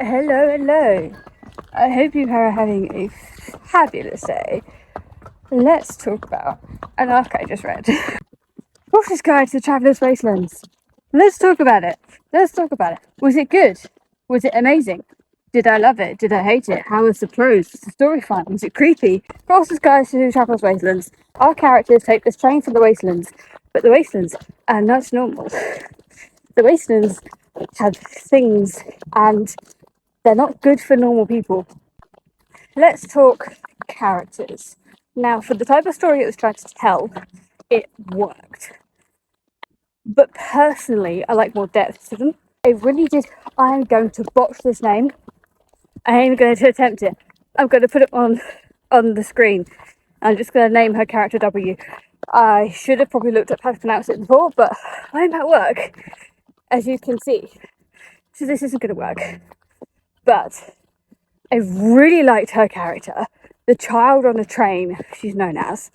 Hello. I hope you are having a fabulous day. Let's talk about an arc I just read. Porter's Guide to the Traveller's Wastelands. Let's talk about it. Was it good? Was it amazing? Did I love it? Did I hate it? How was the prose? Was the story fun? Was it creepy? Porter's Guide to the Traveller's Wastelands. Our characters take this train for the wastelands, but the wastelands are not normal. The wastelands have things, and they're not good for normal people. Let's talk characters. Now, for the type of story it was trying to tell, it worked. But personally, I like more depth to them. I really did. I'm going to botch this name. I ain't going to attempt it. I'm going to put it on the screen. I'm just going to name her character W. I should have probably looked up how to pronounce it before, but I'm at work, as you can see. So this isn't going to work. But I really liked her character, the child on the train, she's known as,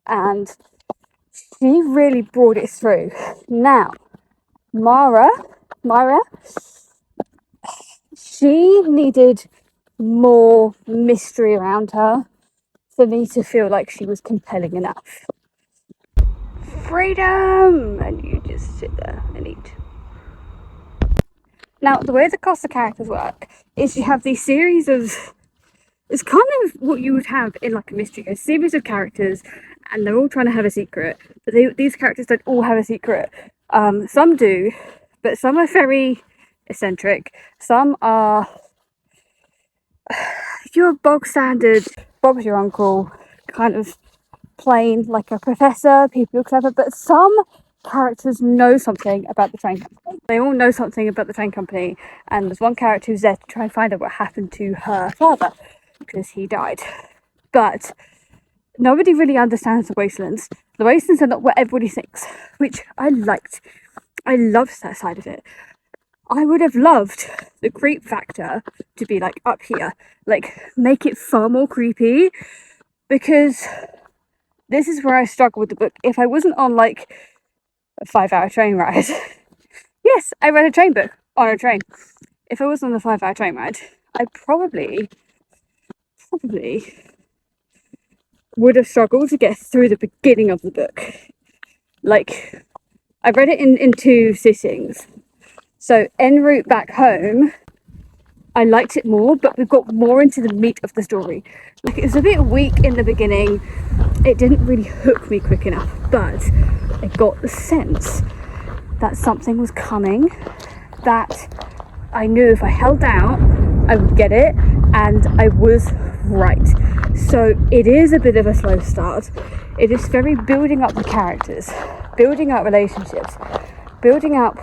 and she really brought it through. Now, Myra, she needed more mystery around her for me to feel like she was compelling enough. Freedom! And you just sit there and eat. Now, the way the Costa characters work is you have these series of... It's kind of what you would have in like a mystery, a series of characters, and they're all trying to have a secret. But these characters don't all have a secret. Some do, but some are very eccentric. Some are your bog standard, Bob's your uncle, kind of plain, like a professor, people who are clever. But some characters know something about the train company. They all know something about the train company, and there's one character who's there to try and find out what happened to her father, because he died. But nobody really understands the wastelands. The wastelands are not what everybody thinks, which I liked. I loved that side of it. I would have loved the creep factor to be like up here, like make it far more creepy, because this is where I struggle with the book. If I wasn't on like a 5-hour train ride, yes, I read a train book on a train. If I was on a 5-hour train ride, I probably would have struggled to get through the beginning of the book. Like, I read it in 2 sittings. So en route back home, I liked it more, but we got more into the meat of the story. Like, it was a bit weak in the beginning. It didn't really hook me quick enough, but I got the sense that something was coming, that I knew if I held out, I would get it, and I was right. So it is a bit of a slow start. It is very building up the characters, building up relationships, building up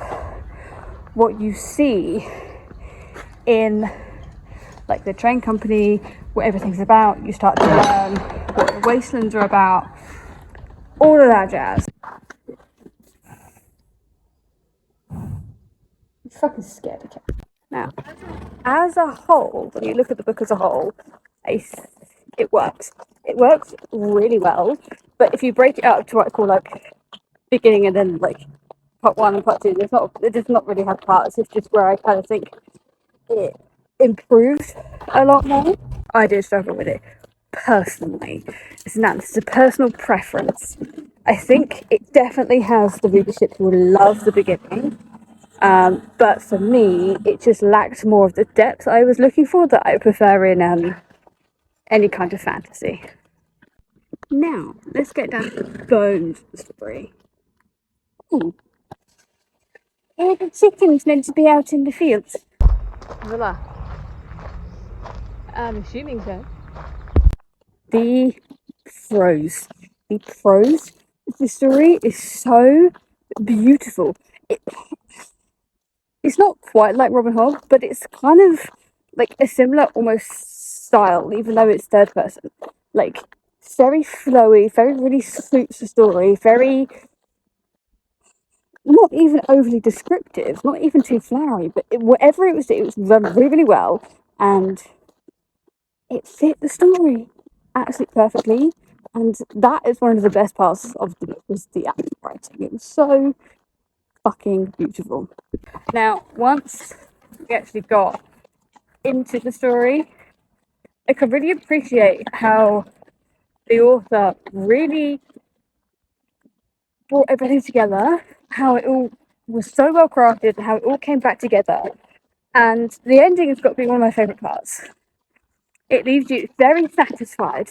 what you see in like the train company, what everything's about. You start to learn what the wastelands are about, all of that jazz. I'm fucking scared of it. Now, as a whole, when you look at the book as a whole, it works. It works really well. But if you break it up to what I call like beginning and then like part 1 and part 2, it does not really have parts. It's just where I kind of think it improved a lot more. I did struggle with it personally. This is a personal preference. I think it definitely has the readership who will love the beginning. But for me, it just lacked more of the depth I was looking for that I prefer in any kind of fantasy. Now, let's get down to the bones of the story. Are the chickens meant to be out in the fields? Voila. I'm assuming so. The prose of the story is so beautiful. It's not quite like Robin Hood, but it's kind of like a similar almost style, even though it's third person. Like, it's very flowy, very really suits the story, very not even overly descriptive, not even too flowery, but whatever it was run really, really well, and it fit the story absolutely perfectly. And that is one of the best parts of the book, was the acting writing. It was so fucking beautiful. Now, once we actually got into the story. I can really appreciate how the author really brought everything together, how it all was so well crafted, how it all came back together. And the ending has got to be one of my favourite parts. It leaves you very satisfied,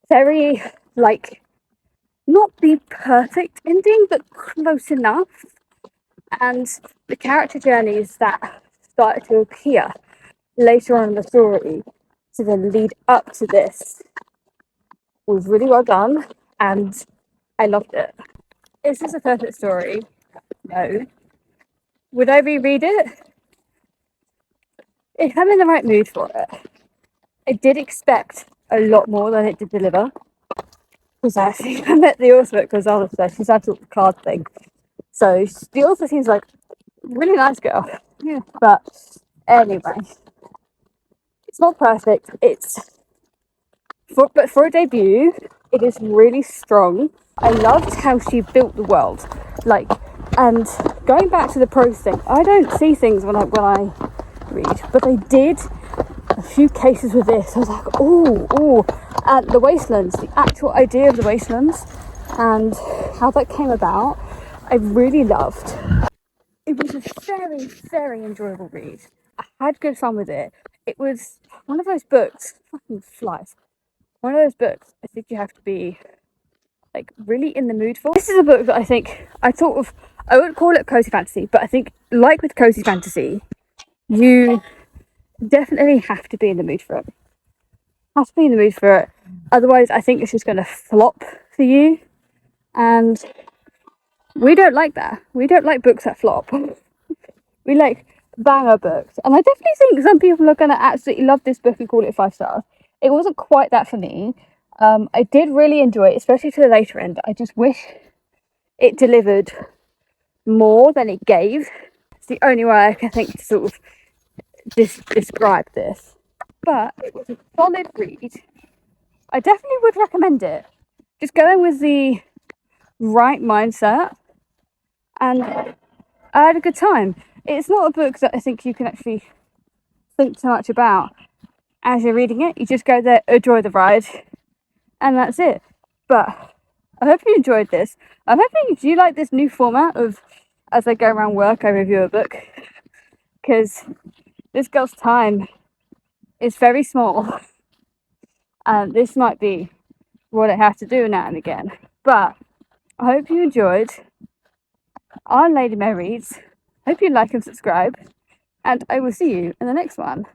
very, like, not the perfect ending, but close enough. And the character journeys that started to appear later on in the story to then lead up to this was really well done, and I loved it. Is this a perfect story? No. Would I reread it? If I'm in the right mood for it. I did expect a lot more than it did deliver. Because actually, I met the author because Alistair, she's had the card thing. So the author seems like a really nice girl. Yeah. But anyway, it's not perfect. But for a debut, it is really strong. I loved how she built the world, like, and going back to the prose thing, I don't see things when I read, but they did a few cases with this. I was like, oh, and the wastelands, the actual idea of the wastelands, and how that came about, I really loved. It was a very, very enjoyable read. I had good fun with it. It was one of those books, fucking flies. One of those books I think you have to be like really in the mood for. This is a book that I think I wouldn't call it cozy fantasy, but I think like with cozy fantasy, you definitely have to be in the mood for it. Have to be in the mood for it. Otherwise, I think it's just going to flop for you. And we don't like that. We don't like books that flop. We like banger books. And I definitely think some people are going to absolutely love this book and call it 5 stars. It wasn't quite that for me. I did really enjoy it, especially to the later end. I just wish it delivered more than it gave. It's the only way I can think to sort of describe this. But it was a solid read. I definitely would recommend it. Just go in with the right mindset, and I had a good time. It's not a book that I think you can actually think too much about as you're reading it. You just go there, enjoy the ride, and that's it. But I hope you enjoyed this. I'm hoping you like this new format of, as I go around work, I review a book, because this girl's time is very small, and this might be what I have to do now and again. But I hope you enjoyed our Lady Mair Reads. Hope you like and subscribe, and I will see you in the next one.